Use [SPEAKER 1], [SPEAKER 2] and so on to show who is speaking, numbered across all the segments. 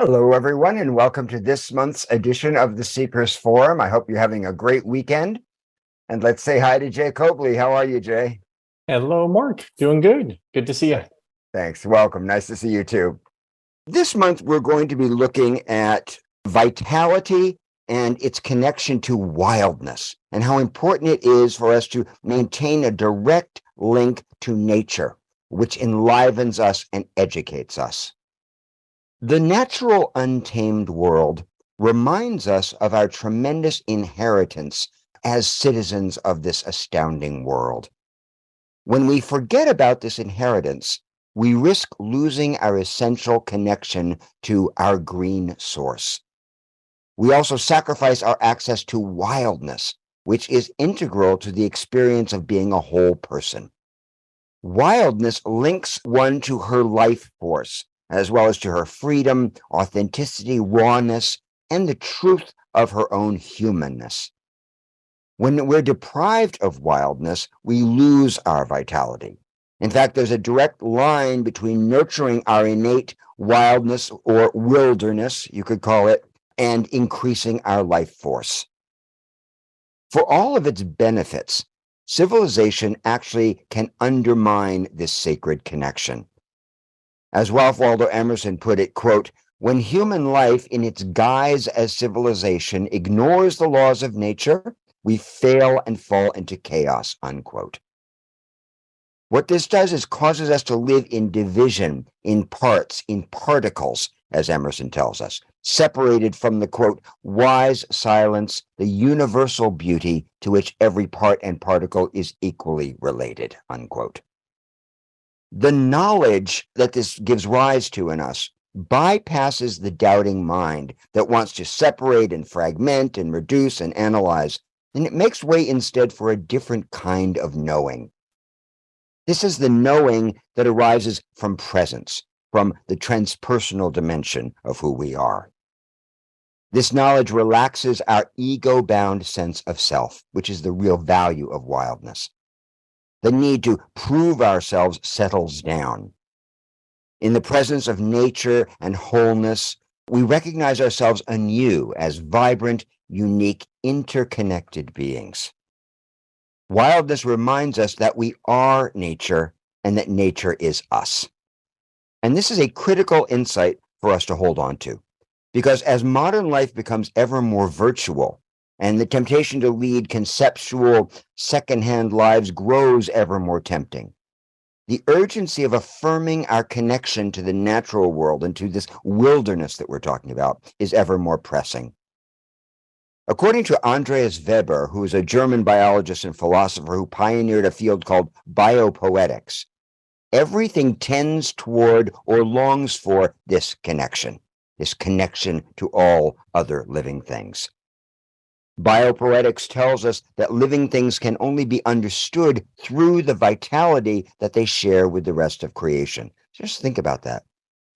[SPEAKER 1] Hello, everyone, and welcome to this month's edition of the Seekers Forum. I hope you're having a great weekend. And let's say hi to Jay Cobley. How are you, Jay?
[SPEAKER 2] Hello, Mark. Doing good. Good to see you.
[SPEAKER 1] Thanks. Welcome. Nice to see you, too. This month, we're going to be looking at vitality and its connection to wildness and how important it is for us to maintain a direct link to nature, which enlivens us and educates us. The natural untamed world reminds us of our tremendous inheritance as citizens of this astounding world. When we forget about this inheritance, we risk losing our essential connection to our green source. We also sacrifice our access to wildness, which is integral to the experience of being a whole person. Wildness links one to her life force, as well as to her freedom, authenticity, rawness, and the truth of her own humanness. When we're deprived of wildness, we lose our vitality. In fact, there's a direct line between nurturing our innate wildness or wilderness, you could call it, and increasing our life force. For all of its benefits, civilization actually can undermine this sacred connection. As Ralph Waldo Emerson put it, quote, "When human life in its guise as civilization ignores the laws of nature, we fail and fall into chaos," unquote. What this does is causes us to live in division, in parts, in particles, as Emerson tells us, separated from the, quote, "wise silence, the universal beauty to which every part and particle is equally related," unquote. The knowledge that this gives rise to in us bypasses the doubting mind that wants to separate and fragment and reduce and analyze, and it makes way instead for a different kind of knowing. This is the knowing that arises from presence, from the transpersonal dimension of who we are. This knowledge relaxes our ego-bound sense of self, which is the real value of wildness. The need to prove ourselves settles down. In the presence of nature and wholeness, we recognize ourselves anew as vibrant, unique, interconnected beings. Wildness reminds us that we are nature and that nature is us. And this is a critical insight for us to hold on to, because as modern life becomes ever more virtual, and the temptation to lead conceptual, secondhand lives grows ever more tempting, the urgency of affirming our connection to the natural world and to this wilderness that we're talking about is ever more pressing. According to Andreas Weber, who is a German biologist and philosopher who pioneered a field called biopoetics, everything tends toward or longs for this connection to all other living things. Biopoetics tells us that living things can only be understood through the vitality that they share with the rest of creation. Just think about that.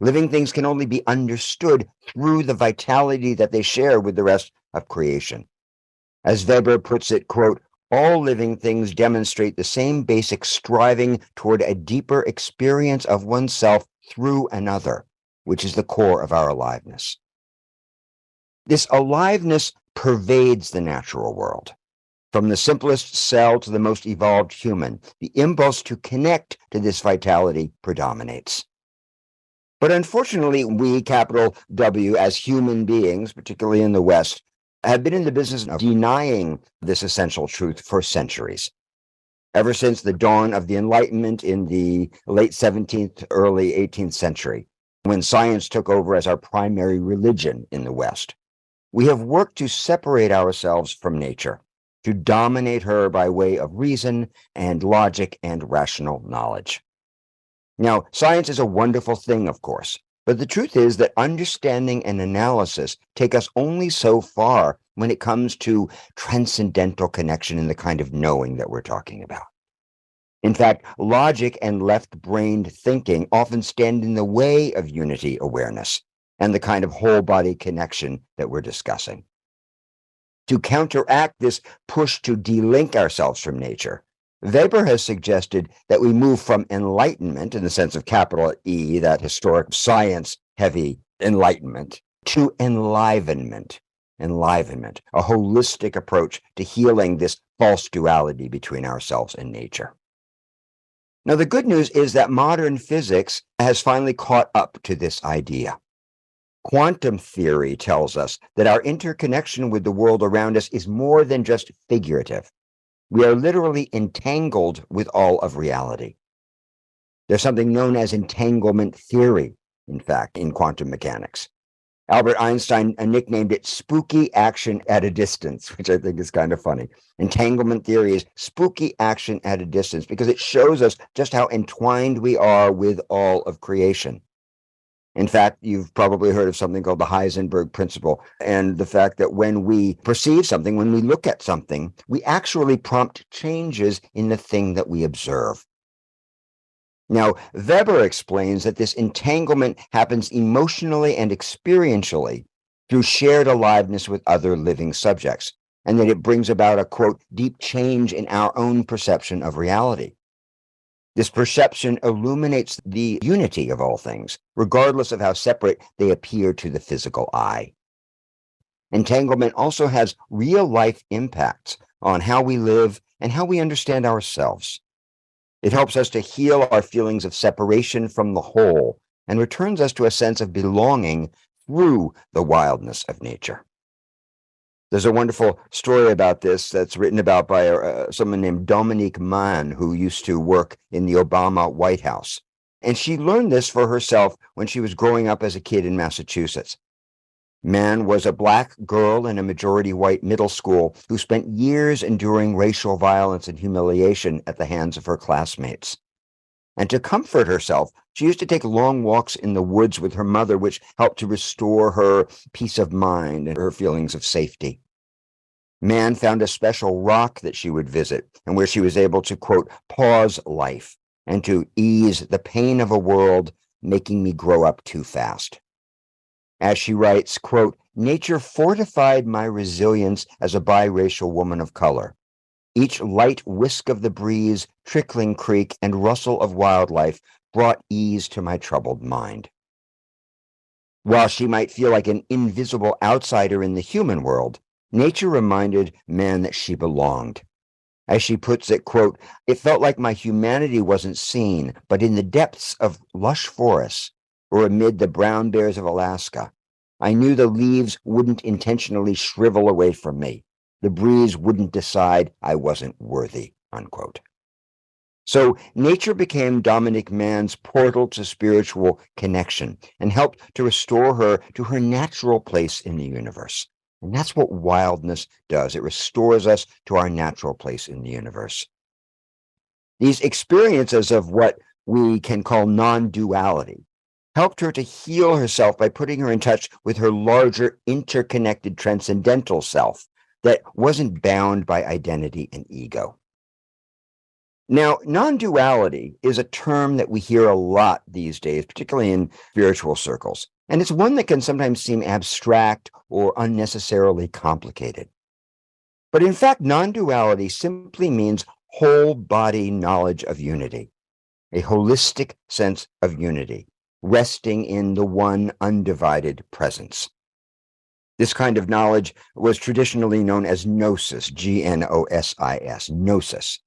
[SPEAKER 1] Living things can only be understood through the vitality that they share with the rest of creation. As Weber puts it, quote, "All living things demonstrate the same basic striving toward a deeper experience of oneself through another, which is the core of our aliveness." This aliveness pervades the natural world. From the simplest cell to the most evolved human, the impulse to connect to this vitality predominates. But unfortunately, we, capital W, as human beings, particularly in the West, have been in the business of denying this essential truth for centuries. Ever since the dawn of the Enlightenment in the late 17th, early 18th century, when science took over as our primary religion in the West, we have worked to separate ourselves from nature, to dominate her by way of reason and logic and rational knowledge. Now, science is a wonderful thing, of course, but the truth is that understanding and analysis take us only so far when it comes to transcendental connection and the kind of knowing that we're talking about. In fact, logic and left-brained thinking often stand in the way of unity awareness and the kind of whole-body connection that we're discussing. To counteract this push to delink ourselves from nature, Weber has suggested that we move from enlightenment, in the sense of capital E, that historic science-heavy enlightenment, to enlivenment. Enlivenment, a holistic approach to healing this false duality between ourselves and nature. Now, the good news is that modern physics has finally caught up to this idea. Quantum theory tells us that our interconnection with the world around us is more than just figurative. We are literally entangled with all of reality. There's something known as entanglement theory, in fact, in quantum mechanics. Albert Einstein nicknamed it spooky action at a distance, which I think is kind of funny. Entanglement theory is spooky action at a distance because it shows us just how entwined we are with all of creation. In fact, you've probably heard of something called the Heisenberg principle, and the fact that when we perceive something, when we look at something, we actually prompt changes in the thing that we observe. Now, Weber explains that this entanglement happens emotionally and experientially through shared aliveness with other living subjects, and that it brings about a, quote, deep change in our own perception of reality. This perception illuminates the unity of all things, regardless of how separate they appear to the physical eye. Entanglement also has real-life impacts on how we live and how we understand ourselves. It helps us to heal our feelings of separation from the whole and returns us to a sense of belonging through the wildness of nature. There's a wonderful story about this that's written about by someone named Dominique Mann, who used to work in the Obama White House. And she learned this for herself when she was growing up as a kid in Massachusetts. Mann was a Black girl in a majority white middle school who spent years enduring racial violence and humiliation at the hands of her classmates. And to comfort herself, she used to take long walks in the woods with her mother, which helped to restore her peace of mind and her feelings of safety. Mann found a special rock that she would visit and where she was able to, quote, pause life and to ease the pain of a world making me grow up too fast. As she writes, quote, nature fortified my resilience as a biracial woman of color. Each light whisk of the breeze, trickling creek, and rustle of wildlife brought ease to my troubled mind. While she might feel like an invisible outsider in the human world, nature reminded Mann that she belonged. As she puts it, quote, it felt like my humanity wasn't seen, but in the depths of lush forests or amid the brown bears of Alaska, I knew the leaves wouldn't intentionally shrivel away from me. The breeze wouldn't decide I wasn't worthy, unquote. So nature became Dominique Mann's portal to spiritual connection and helped to restore her to her natural place in the universe. And that's what wildness does. It restores us to our natural place in the universe. These experiences of what we can call non-duality helped her to heal herself by putting her in touch with her larger, interconnected, transcendental self that wasn't bound by identity and ego. Now, non-duality is a term that we hear a lot these days, particularly in spiritual circles, and it's one that can sometimes seem abstract or unnecessarily complicated. But in fact, non-duality simply means whole body knowledge of unity, a holistic sense of unity, resting in the one undivided presence. This kind of knowledge was traditionally known as gnosis, Gnosis, gnosis.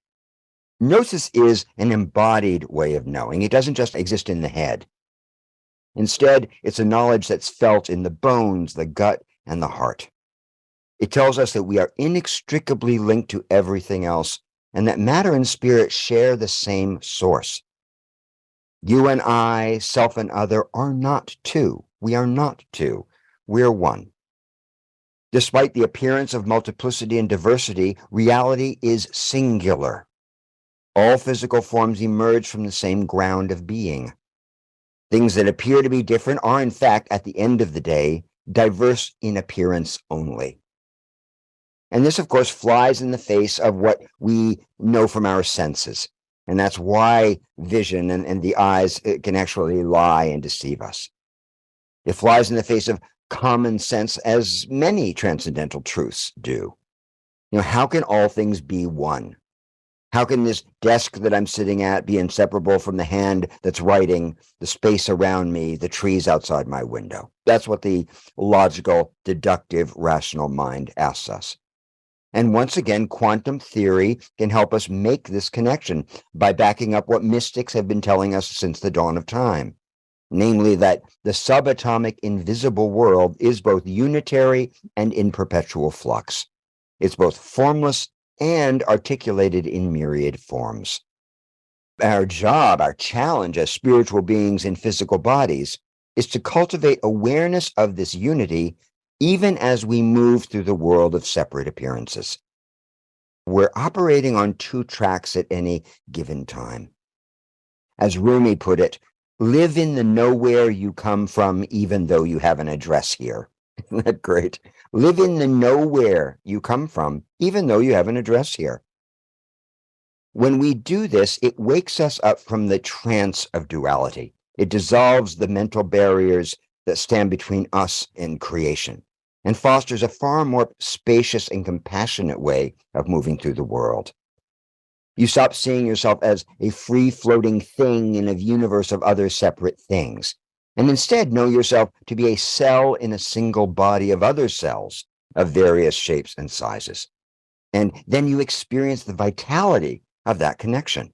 [SPEAKER 1] Gnosis is an embodied way of knowing. It doesn't just exist in the head. Instead, it's a knowledge that's felt in the bones, the gut, and the heart. It tells us that we are inextricably linked to everything else, and that matter and spirit share the same source. You and I, self and other, are not two. We are not two. We're one. Despite the appearance of multiplicity and diversity, reality is singular. All physical forms emerge from the same ground of being. Things that appear to be different are, in fact, at the end of the day, diverse in appearance only. And this, of course, flies in the face of what we know from our senses. And that's why vision and the eyes can actually lie and deceive us. It flies in the face of common sense, as many transcendental truths do. How can all things be one? How can this desk that I'm sitting at be inseparable from the hand that's writing, the space around me, the trees outside my window? That's what the logical, deductive, rational mind asks us. And once again, quantum theory can help us make this connection by backing up what mystics have been telling us since the dawn of time, namely that the subatomic invisible world is both unitary and in perpetual flux. It's both formless and articulated in myriad forms. Our job, our challenge as spiritual beings in physical bodies is to cultivate awareness of this unity even as we move through the world of separate appearances. We're operating on two tracks at any given time. As Rumi put it, live in the nowhere you come from, even though you have an address here. Isn't that great? Live in the nowhere you come from, even though you have an address here. When we do this, it wakes us up from the trance of duality. It dissolves the mental barriers that stand between us and creation and fosters a far more spacious and compassionate way of moving through the world. You stop seeing yourself as a free-floating thing in a universe of other separate things, and instead know yourself to be a cell in a single body of other cells of various shapes and sizes. And then you experience the vitality of that connection.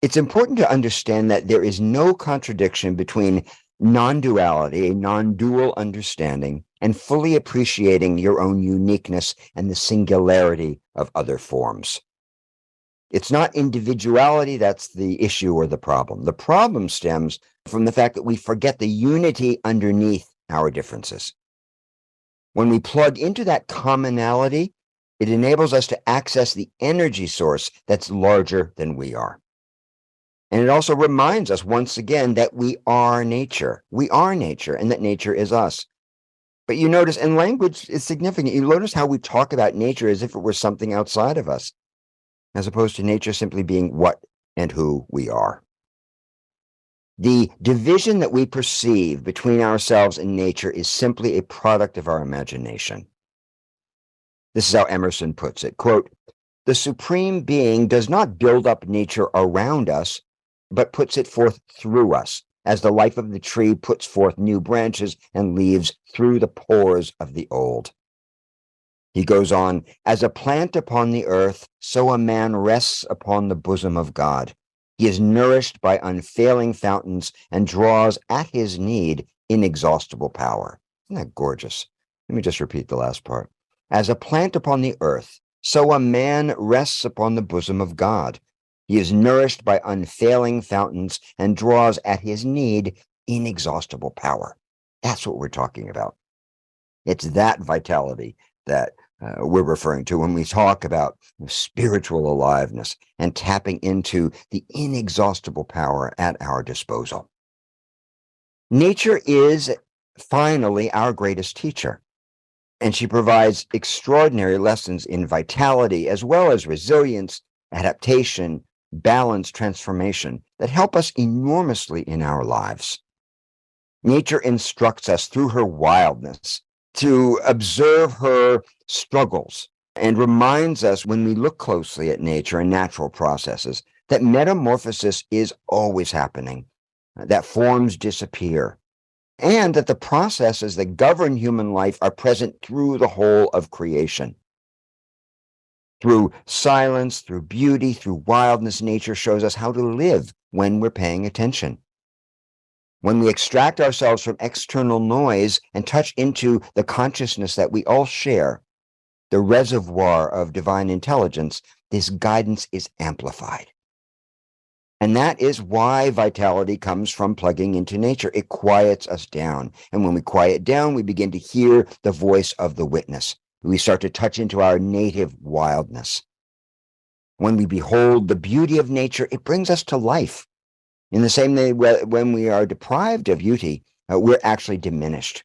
[SPEAKER 1] It's important to understand that there is no contradiction between non-duality, a non-dual understanding, and fully appreciating your own uniqueness and the singularity of other forms. It's not individuality that's the issue or the problem. The problem stems from the fact that we forget the unity underneath our differences. When we plug into that commonality, it enables us to access the energy source that's larger than we are. And it also reminds us once again that we are nature. We are nature, and that nature is us. But you notice, and language is significant, you notice how we talk about nature as if it were something outside of us, as opposed to nature simply being what and who we are. The division that we perceive between ourselves and nature is simply a product of our imagination. This is how Emerson puts it, quote, "The Supreme Being does not build up nature around us, but puts it forth through us, as the life of the tree puts forth new branches and leaves through the pores of the old." He goes on, "As a plant upon the earth, so a man rests upon the bosom of God. He is nourished by unfailing fountains and draws at his need inexhaustible power." Isn't that gorgeous? Let me just repeat the last part. As a plant upon the earth, so a man rests upon the bosom of God. He is nourished by unfailing fountains and draws at his need inexhaustible power. That's what we're talking about. It's that vitality that we're referring to when we talk about spiritual aliveness and tapping into the inexhaustible power at our disposal. Nature is finally our greatest teacher, and she provides extraordinary lessons in vitality as well as resilience, adaptation, balance, transformation that help us enormously in our lives. Nature instructs us through her wildness to observe her struggles and reminds us when we look closely at nature and natural processes that metamorphosis is always happening, that forms disappear, and that the processes that govern human life are present through the whole of creation. Through silence, through beauty, through wildness, nature shows us how to live when we're paying attention. When we extract ourselves from external noise and touch into the consciousness that we all share, the reservoir of divine intelligence, this guidance is amplified. And that is why vitality comes from plugging into nature. It quiets us down. And when we quiet down, we begin to hear the voice of the witness. We start to touch into our native wildness. When we behold the beauty of nature, it brings us to life. In the same way, when we are deprived of beauty, we're actually diminished.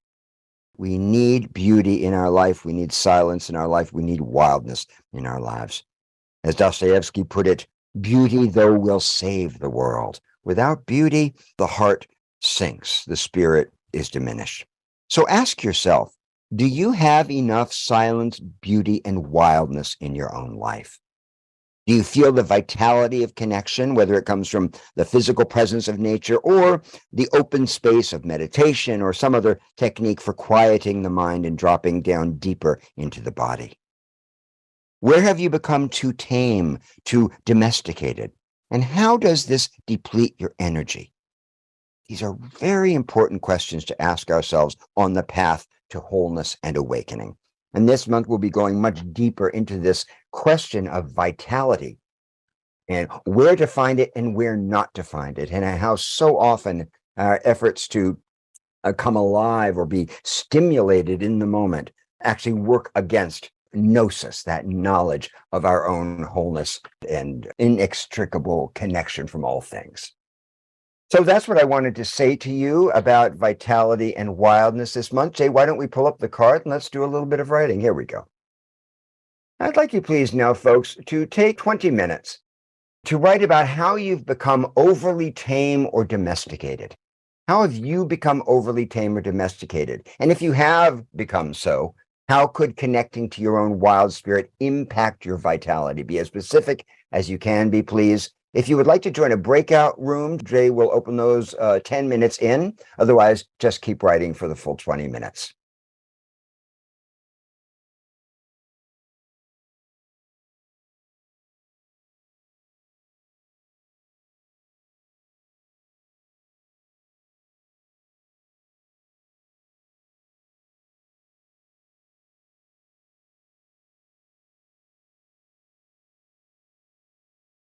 [SPEAKER 1] We need beauty in our life. We need silence in our life. We need wildness in our lives. As Dostoevsky put it, beauty, though, will save the world. Without beauty, the heart sinks. The spirit is diminished. So ask yourself, do you have enough silence, beauty, and wildness in your own life? Do you feel the vitality of connection, whether it comes from the physical presence of nature or the open space of meditation or some other technique for quieting the mind and dropping down deeper into the body? Where have you become too tame, too domesticated? And how does this deplete your energy? These are very important questions to ask ourselves on the path to wholeness and awakening. And this month, we'll be going much deeper into this question of vitality and where to find it and where not to find it, and how so often our efforts to come alive or be stimulated in the moment actually work against gnosis, that knowledge of our own wholeness and inextricable connection from all things. So that's what I wanted to say to you about vitality and wildness this month. Jay, why don't we pull up the card and let's do a little bit of writing? Here we go. I'd like you please now, folks, to take 20 minutes to write about how you've become overly tame or domesticated. How have you become overly tame or domesticated? And if you have become so, how could connecting to your own wild spirit impact your vitality? Be as specific as you can be, please. If you would like to join a breakout room, Jay will open those 10 minutes in. Otherwise, just keep writing for the full 20 minutes.